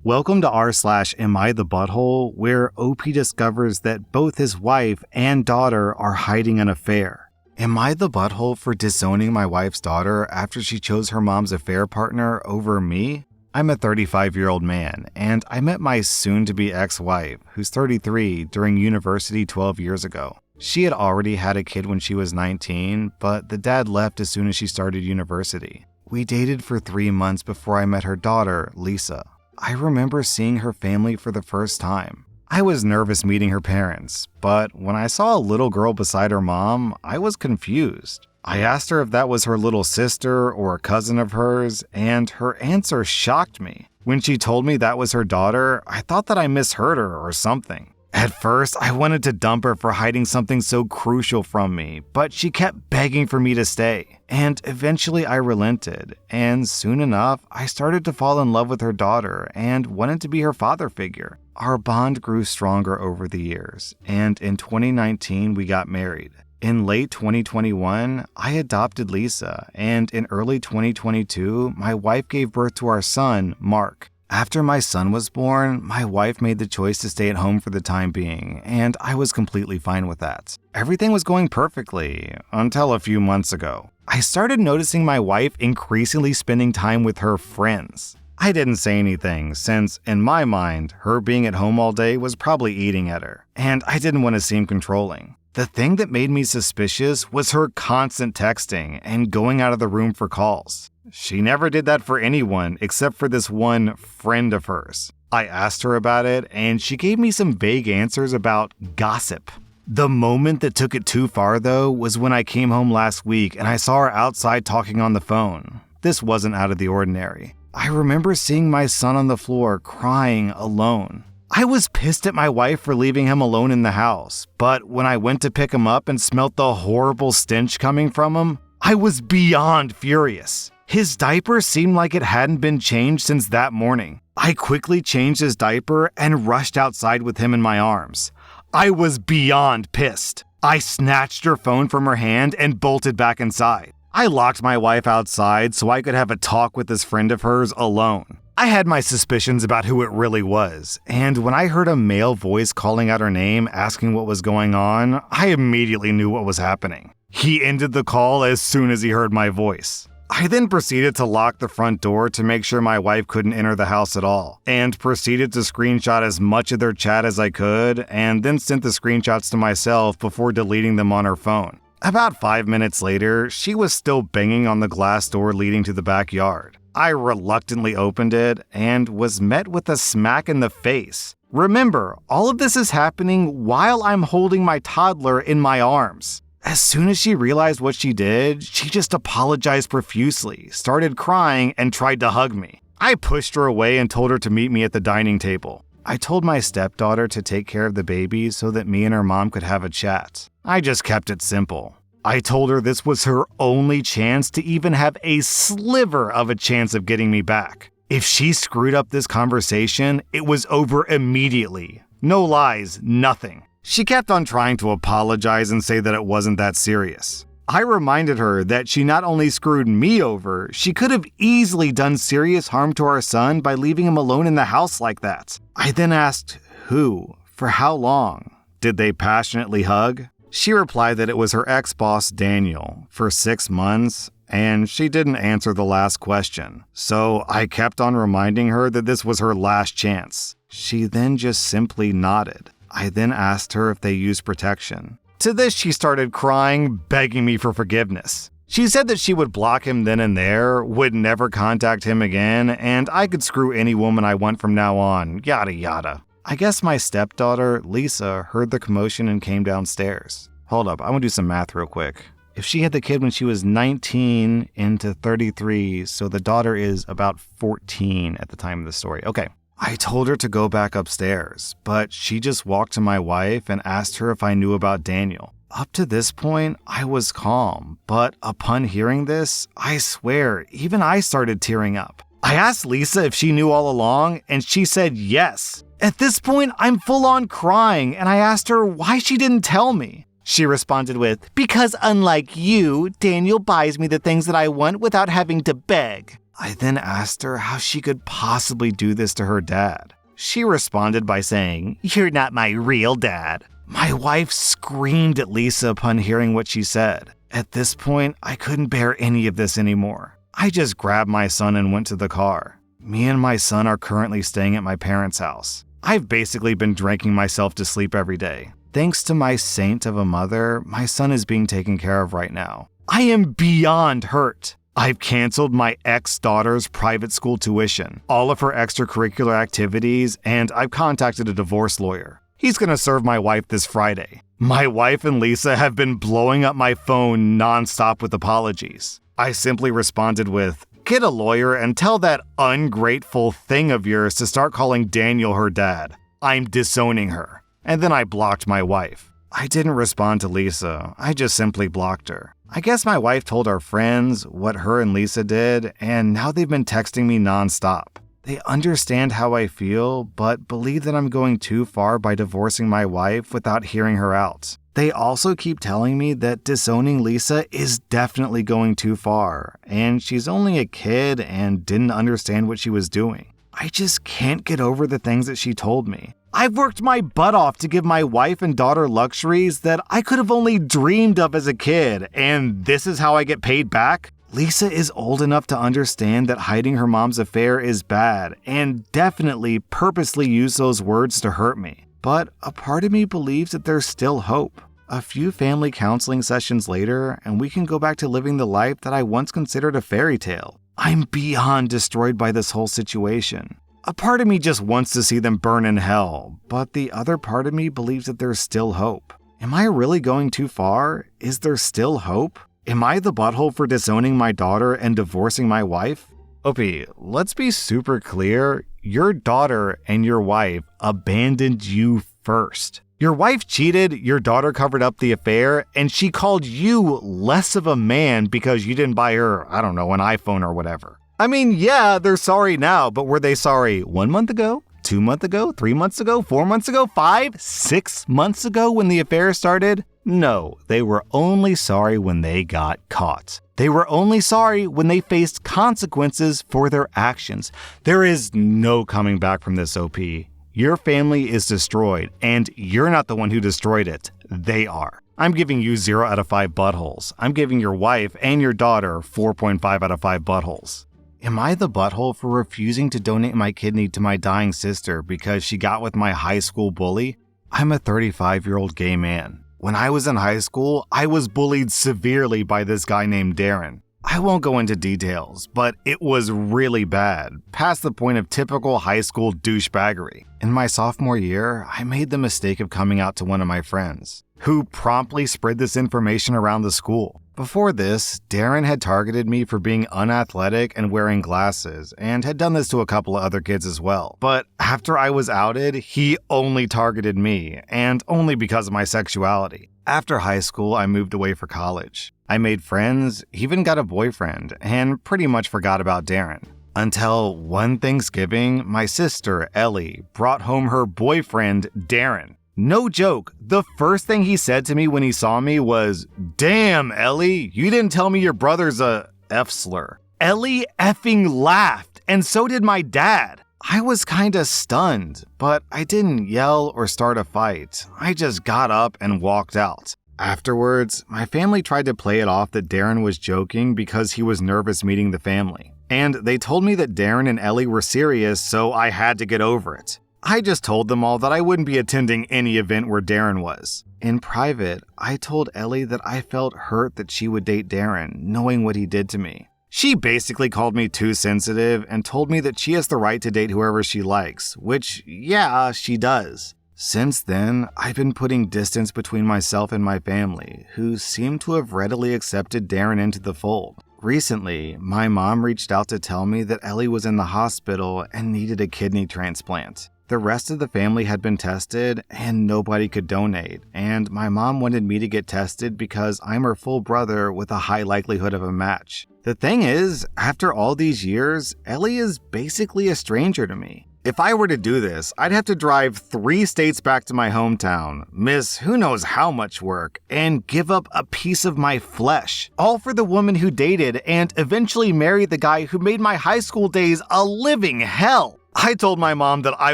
Welcome to rSlash Am I the Butthole, where OP discovers that both his wife and daughter are hiding an affair. Am I the butthole for disowning my wife's daughter after she chose her mom's affair partner over me? I'm a 35-year-old man, and I met my soon-to-be ex-wife, who's 33, during university 12 years ago. She had already had a kid when she was 19, but the dad left as soon as she started university. We dated for 3 months before I met her daughter, Lisa. I remember seeing her family for the first time. I was nervous meeting her parents, but when I saw a little girl beside her mom, I was confused. I asked her if that was her little sister or a cousin of hers, and her answer shocked me. When she told me that was her daughter, I thought that I misheard her or something. At first, I wanted to dump her for hiding something so crucial from me, but she kept begging for me to stay. And eventually I relented, and soon enough, I started to fall in love with her daughter and wanted to be her father figure. Our bond grew stronger over the years, and in 2019 we got married. In late 2021, I adopted Lisa, and in early 2022, my wife gave birth to our son, Mark. After my son was born, my wife made the choice to stay at home for the time being, and I was completely fine with that. Everything was going perfectly, until a few months ago. I started noticing my wife increasingly spending time with her friends. I didn't say anything, since, in my mind, her being at home all day was probably eating at her, and I didn't want to seem controlling. The thing that made me suspicious was her constant texting and going out of the room for calls. She never did that for anyone except for this one friend of hers. I asked her about it, and she gave me some vague answers about gossip. The moment that took it too far, though, was when I came home last week and I saw her outside talking on the phone. This wasn't out of the ordinary. I remember seeing my son on the floor crying alone. I was pissed at my wife for leaving him alone in the house, but when I went to pick him up and smelt the horrible stench coming from him, I was beyond furious. His diaper seemed like it hadn't been changed since that morning. I quickly changed his diaper and rushed outside with him in my arms. I was beyond pissed. I snatched her phone from her hand and bolted back inside. I locked my wife outside so I could have a talk with this friend of hers alone. I had my suspicions about who it really was, and when I heard a male voice calling out her name asking what was going on, I immediately knew what was happening. He ended the call as soon as he heard my voice. I then proceeded to lock the front door to make sure my wife couldn't enter the house at all, and proceeded to screenshot as much of their chat as I could, and then sent the screenshots to myself before deleting them on her phone. About 5 minutes later, she was still banging on the glass door leading to the backyard. I reluctantly opened it and was met with a smack in the face. Remember, all of this is happening while I'm holding my toddler in my arms. As soon as she realized what she did, she just apologized profusely, started crying, and tried to hug me. I pushed her away and told her to meet me at the dining table. I told my stepdaughter to take care of the baby so that me and her mom could have a chat. I just kept it simple. I told her this was her only chance to even have a sliver of a chance of getting me back. If she screwed up this conversation, it was over immediately. No lies, nothing. She kept on trying to apologize and say that it wasn't that serious. I reminded her that she not only screwed me over, she could have easily done serious harm to our son by leaving him alone in the house like that. I then asked, who? For how long? Did they passionately hug? She replied that it was her ex-boss, Daniel, for 6 months, and she didn't answer the last question. So I kept on reminding her that this was her last chance. She then just simply nodded. I then asked her if they used protection. To this, she started crying, begging me for forgiveness. She said that she would block him then and there, would never contact him again, and I could screw any woman I want from now on, yada yada. I guess my stepdaughter, Lisa, heard the commotion and came downstairs. Hold up, I want to do some math real quick. If she had the kid when she was 19 into 33, so the daughter is about 14 at the time of the story. Okay. I told her to go back upstairs, but she just walked to my wife and asked her if I knew about Daniel. Up to this point, I was calm, but upon hearing this, I swear, even I started tearing up. I asked Lisa if she knew all along, and she said yes. At this point, I'm full on crying, and I asked her why she didn't tell me. She responded with, because unlike you, Daniel buys me the things that I want without having to beg. I then asked her how she could possibly do this to her dad. She responded by saying, "You're not my real dad." My wife screamed at Lisa upon hearing what she said. At this point, I couldn't bear any of this anymore. I just grabbed my son and went to the car. Me and my son are currently staying at my parents' house. I've basically been drinking myself to sleep every day. Thanks to my saint of a mother, my son is being taken care of right now. I am beyond hurt. I've canceled my ex-daughter's private school tuition, all of her extracurricular activities, and I've contacted a divorce lawyer. He's gonna serve my wife this Friday. My wife and Lisa have been blowing up my phone nonstop with apologies. I simply responded with, "Get a lawyer and tell that ungrateful thing of yours to start calling Daniel her dad. I'm disowning her." And then I blocked my wife. I didn't respond to Lisa, I just simply blocked her. I guess my wife told our friends what her and Lisa did, and now they've been texting me nonstop. They understand how I feel, but believe that I'm going too far by divorcing my wife without hearing her out. They also keep telling me that disowning Lisa is definitely going too far, and she's only a kid and didn't understand what she was doing. I just can't get over the things that she told me. I've worked my butt off to give my wife and daughter luxuries that I could have only dreamed of as a kid, and this is how I get paid back? Lisa is old enough to understand that hiding her mom's affair is bad, and definitely purposely used those words to hurt me. But a part of me believes that there's still hope. A few family counseling sessions later, and we can go back to living the life that I once considered a fairy tale. I'm beyond destroyed by this whole situation. A part of me just wants to see them burn in hell, but the other part of me believes that there's still hope. Am I really going too far? Is there still hope? Am I the butthole for disowning my daughter and divorcing my wife? Opie, let's be super clear. Your daughter and your wife abandoned you first. Your wife cheated, your daughter covered up the affair, and she called you less of a man because you didn't buy her, I don't know, an iPhone or whatever. I mean, yeah, they're sorry now, but were they sorry 1 month ago, 2 months ago, 3 months ago, 4 months ago, 5, 6 months ago when the affair started? No, they were only sorry when they got caught. They were only sorry when they faced consequences for their actions. There is no coming back from this, OP. Your family is destroyed, and you're not the one who destroyed it. They are. I'm giving you 0 out of 5 buttholes. I'm giving your wife and your daughter 4.5 out of 5 buttholes. Am I the butthole for refusing to donate my kidney to my dying sister because she got with my high school bully? I'm a 35-year-old gay man. When I was in high school, I was bullied severely by this guy named Darren. I won't go into details, but it was really bad, past the point of typical high school douchebaggery. In my sophomore year, I made the mistake of coming out to one of my friends, who promptly spread this information around the school. Before this, Darren had targeted me for being unathletic and wearing glasses, and had done this to a couple of other kids as well. But after I was outed, he only targeted me, and only because of my sexuality. After high school, I moved away for college. I made friends, even got a boyfriend, and pretty much forgot about Darren. Until one Thanksgiving, my sister, Ellie, brought home her boyfriend, Darren. No joke, the first thing he said to me when he saw me was, "Damn, Ellie, you didn't tell me your brother's a F-slur." Ellie effing laughed, and so did my dad. I was kinda stunned, but I didn't yell or start a fight. I just got up and walked out. Afterwards, my family tried to play it off that Darren was joking because he was nervous meeting the family. And they told me that Darren and Ellie were serious, so I had to get over it. I just told them all that I wouldn't be attending any event where Darren was. In private, I told Ellie that I felt hurt that she would date Darren, knowing what he did to me. She basically called me too sensitive and told me that she has the right to date whoever she likes, which, yeah, she does. Since then, I've been putting distance between myself and my family, who seem to have readily accepted Darren into the fold. Recently, my mom reached out to tell me that Ellie was in the hospital and needed a kidney transplant. The rest of the family had been tested and nobody could donate, and my mom wanted me to get tested because I'm her full brother with a high likelihood of a match. The thing is, after all these years, Ellie is basically a stranger to me. If I were to do this, I'd have to drive 3 states back to my hometown, miss who knows how much work, and give up a piece of my flesh, all for the woman who dated and eventually married the guy who made my high school days a living hell. I told my mom that I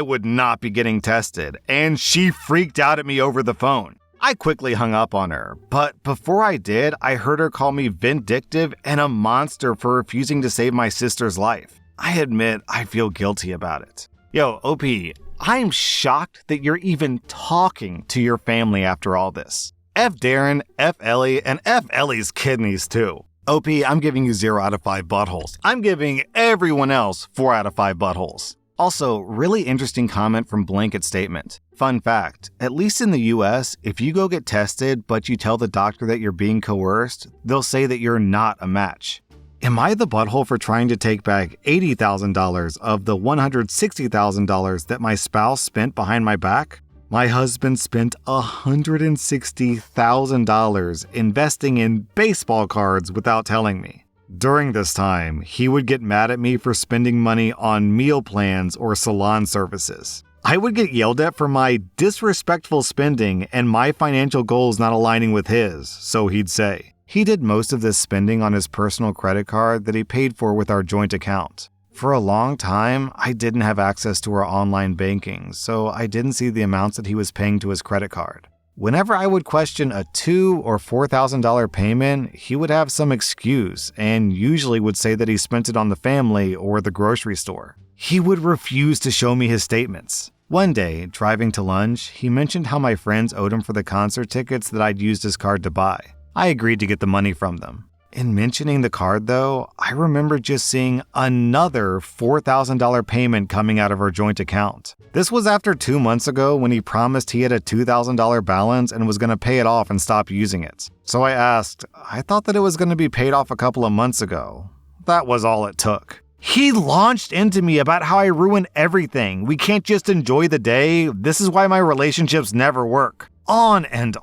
would not be getting tested, and she freaked out at me over the phone. I quickly hung up on her, but before I did, I heard her call me vindictive and a monster for refusing to save my sister's life. I admit I feel guilty about it. Yo, OP, I'm shocked that you're even talking to your family after all this. F Darren, F Ellie, and F Ellie's kidneys too. OP, I'm giving you 0 out of 5 buttholes. I'm giving everyone else 4 out of 5 buttholes. Also, really interesting comment from Blanket Statement. Fun fact, at least in the US, if you go get tested but you tell the doctor that you're being coerced, they'll say that you're not a match. Am I the butthole for trying to take back $80,000 of the $160,000 that my spouse spent behind my back? My husband spent $160,000 investing in baseball cards without telling me. During this time, he would get mad at me for spending money on meal plans or salon services. I would get yelled at for my disrespectful spending and my financial goals not aligning with his, so he'd say. He did most of this spending on his personal credit card that he paid for with our joint account. For a long time, I didn't have access to our online banking, so I didn't see the amounts that he was paying to his credit card. Whenever I would question a $2,000 or $4,000 payment, he would have some excuse and usually would say that he spent it on the family or the grocery store. He would refuse to show me his statements. One day, driving to lunch, he mentioned how my friends owed him for the concert tickets that I'd used his card to buy. I agreed to get the money from them. In mentioning the card though, I remember just seeing another $4,000 payment coming out of our joint account. This was after 2 months ago when he promised he had a $2,000 balance and was going to pay it off and stop using it. So I asked, I thought that it was going to be paid off a couple of months ago. That was all it took. He launched into me about how I ruin everything. We can't just enjoy the day. This is why my relationships never work. On, and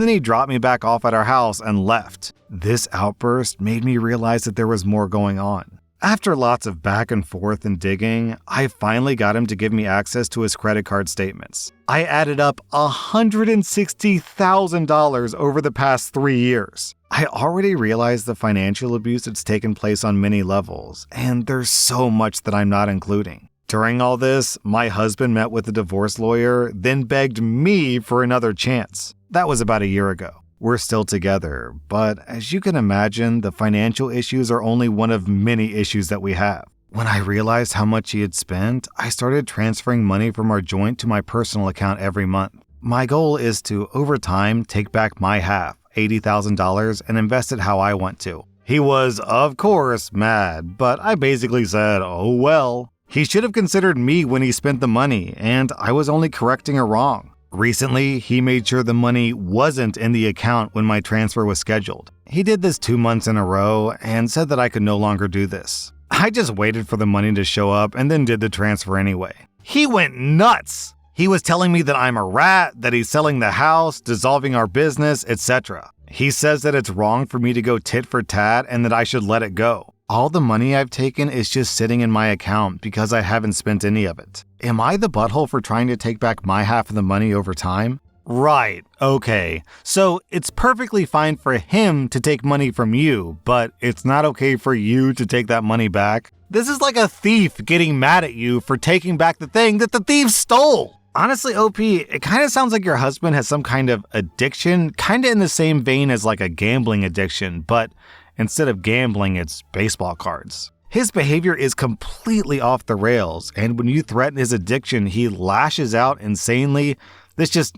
then he dropped me back off at our house and left. This outburst made me realize that there was more going on. After lots of back and forth and digging, I finally got him to give me access to his credit card statements. I added up $160,000 over the past 3 years. I already realized the financial abuse that's taken place on many levels, and there's so much that I'm not including. During all this, my husband met with a divorce lawyer, then begged me for another chance. That was about a year ago. We're still together, but as you can imagine, the financial issues are only one of many issues that we have. When I realized how much he had spent, I started transferring money from our joint to my personal account every month. My goal is to, over time, take back my half, $80,000, and invest it how I want to. He was, of course, mad, but I basically said, oh well. He should have considered me when he spent the money, and I was only correcting a wrong. Recently, he made sure the money wasn't in the account when my transfer was scheduled. He did this 2 months in a row and said that I could no longer do this. I just waited for the money to show up and then did the transfer anyway. He went nuts! He was telling me that I'm a rat, that he's selling the house, dissolving our business, etc. He says that it's wrong for me to go tit for tat and that I should let it go. All the money I've taken is just sitting in my account because I haven't spent any of it. Am I the butthole for trying to take back my half of the money over time? Right, okay. So it's perfectly fine for him to take money from you, but it's not okay for you to take that money back? This is like a thief getting mad at you for taking back the thing that the thief stole. Honestly, OP, it kind of sounds like your husband has some kind of addiction, kind of in the same vein as like a gambling addiction, but instead of gambling, it's baseball cards. His behavior is completely off the rails, and when you threaten his addiction, he lashes out insanely. This just,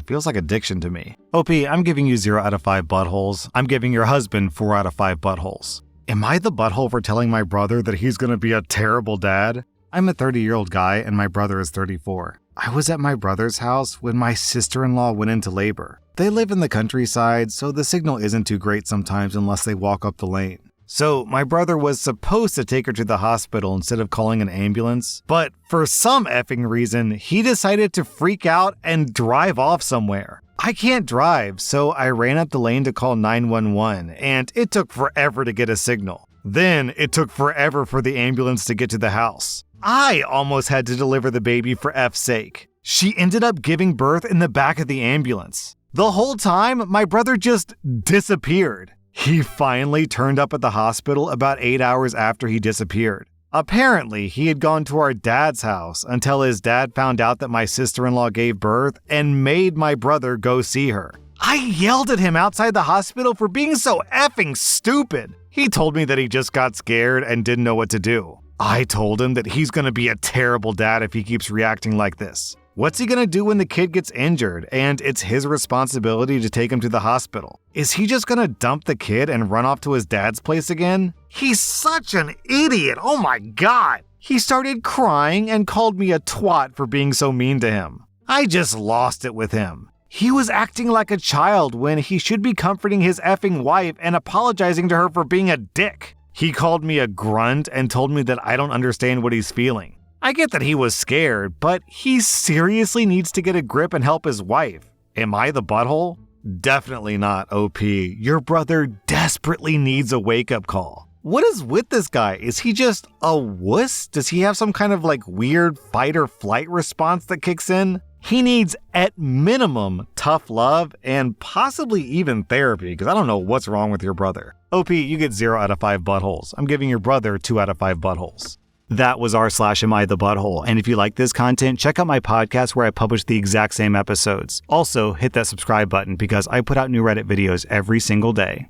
feels like addiction to me. OP, I'm giving you 0 out of 5 buttholes. I'm giving your husband 4 out of 5 buttholes. Am I the butthole for telling my brother that he's gonna be a terrible dad? I'm a 30-year-old guy, and my brother is 34. I was at my brother's house when my sister-in-law went into labor. They live in the countryside, so the signal isn't too great sometimes unless they walk up the lane. So my brother was supposed to take her to the hospital instead of calling an ambulance, but for some effing reason, he decided to freak out and drive off somewhere. I can't drive, so I ran up the lane to call 911, and it took forever to get a signal. Then it took forever for the ambulance to get to the house. I almost had to deliver the baby for F's sake. She ended up giving birth in the back of the ambulance. The whole time, my brother just disappeared. He finally turned up at the hospital about 8 hours after he disappeared. Apparently, he had gone to our dad's house until his dad found out that my sister-in-law gave birth and made my brother go see her. I yelled at him outside the hospital for being so effing stupid. He told me that he just got scared and didn't know what to do. I told him that he's gonna be a terrible dad if he keeps reacting like this. What's he gonna do when the kid gets injured and it's his responsibility to take him to the hospital? Is he just gonna dump the kid and run off to his dad's place again? He's such an idiot, oh my god! He started crying and called me a twat for being so mean to him. I just lost it with him. He was acting like a child when he should be comforting his effing wife and apologizing to her for being a dick. He called me a grunt and told me that I don't understand what he's feeling. I get that he was scared, but he seriously needs to get a grip and help his wife. Am I the butthole? Definitely not, OP. Your brother desperately needs a wake-up call. What is with this guy? Is he just a wuss? Does he have some kind of weird fight or flight response that kicks in? He needs, at minimum, tough love and possibly even therapy, because I don't know what's wrong with your brother. OP, you get 0 out of 5 buttholes. I'm giving your brother 2 out of 5 buttholes. That was rSlash Am I the Butthole, and if you like this content, check out my podcast where I publish the exact same episodes. Also, hit that subscribe button because I put out new Reddit videos every single day.